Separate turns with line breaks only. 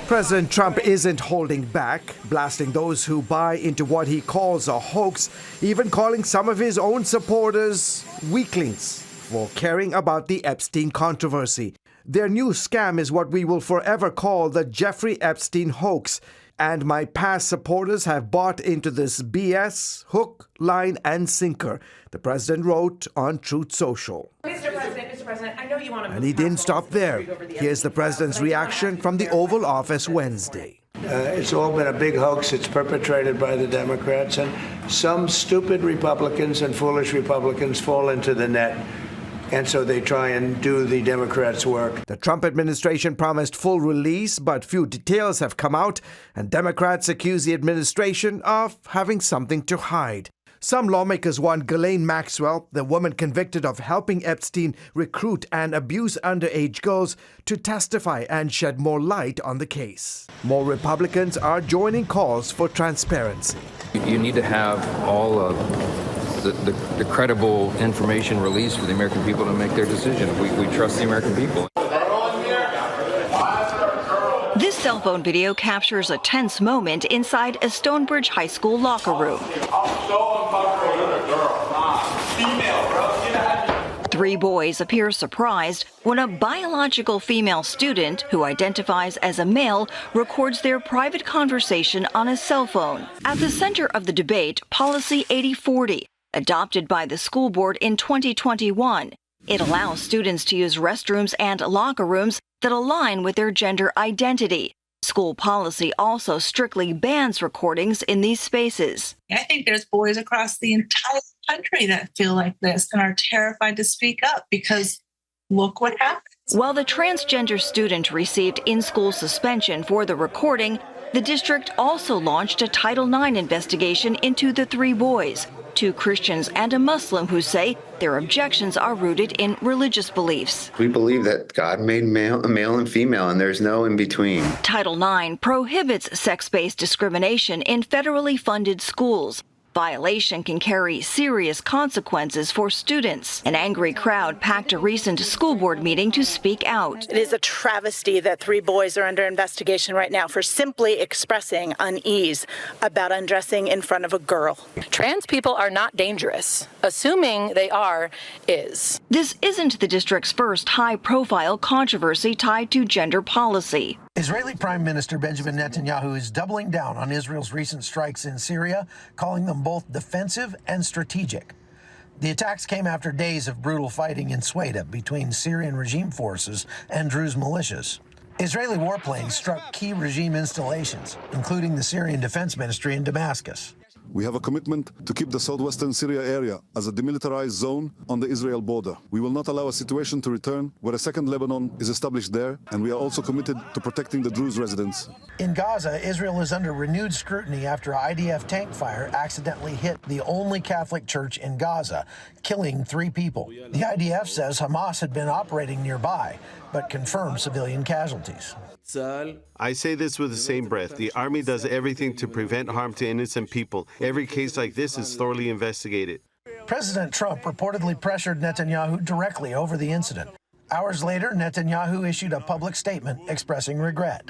President Trump isn't holding back, blasting those who buy into what he calls a hoax, even calling some of his own supporters weaklings for caring about the Epstein controversy. Their new scam is what we will forever call the Jeffrey Epstein hoax, and my past supporters have bought into this BS, hook, line, and sinker, the president wrote on Truth Social.
Mr. President, I know you want to...
And he didn't stop there. Here's the president's reaction from the Oval Office Wednesday.
It's all been a big hoax. It's perpetrated by the Democrats, and some stupid Republicans and foolish Republicans fall into the net. And so they try and do the Democrats' work.
The Trump administration promised full release, but few details have come out, and Democrats accuse the administration of having something to hide. Some lawmakers want Ghislaine Maxwell, the woman convicted of helping Epstein recruit and abuse underage girls, to testify and shed more light on the case. More Republicans are joining calls for transparency.
You need to have all of the credible information released for the American people to make their decision. We trust the American people.
This cell phone video captures a tense moment inside a Stonebridge High School locker room. Three boys appear surprised when a biological female student who identifies as a male records their private conversation on a cell phone. At the center of the debate, Policy 8040, adopted by the school board in 2021. It allows students to use restrooms and locker rooms that align with their gender identity. School policy also strictly bans recordings in these spaces.
I think there's boys across the entire country that feel like this and are terrified to speak up because look what happens.
While the transgender student received in-school suspension for the recording, the district also launched a Title IX investigation into the three boys, two Christians and a Muslim, who say their objections are rooted in religious beliefs.
We believe that God made male and female, and there's no in between.
Title IX prohibits sex-based discrimination in federally funded schools. Violation can carry serious consequences for students. An angry crowd packed a recent school board meeting to speak out.
It is a travesty that three boys are under investigation right now for simply expressing unease about undressing in front of a girl.
Trans people are not dangerous. Assuming they are is.
This isn't the district's first high-profile controversy tied to gender policy.
Israeli Prime Minister Benjamin Netanyahu is doubling down on Israel's recent strikes in Syria, calling them both defensive and strategic. The attacks came after days of brutal fighting in Sweda between Syrian regime forces and Druze militias. Israeli warplanes struck key regime installations, including the Syrian Defense Ministry in Damascus.
We have a commitment to keep the southwestern Syria area as a demilitarized zone on the Israel border. We will not allow a situation to return where a second Lebanon is established there, and we are also committed to protecting the Druze residents.
In Gaza, Israel is under renewed scrutiny after an IDF tank fire accidentally hit the only Catholic church in Gaza, killing 3 people. The IDF says Hamas had been operating nearby, but confirmed civilian casualties.
I say this with the same breath. The Army does everything to prevent harm to innocent people. Every case like this is thoroughly investigated.
President Trump reportedly pressured Netanyahu directly over the incident. Hours later, Netanyahu issued a public statement expressing regret.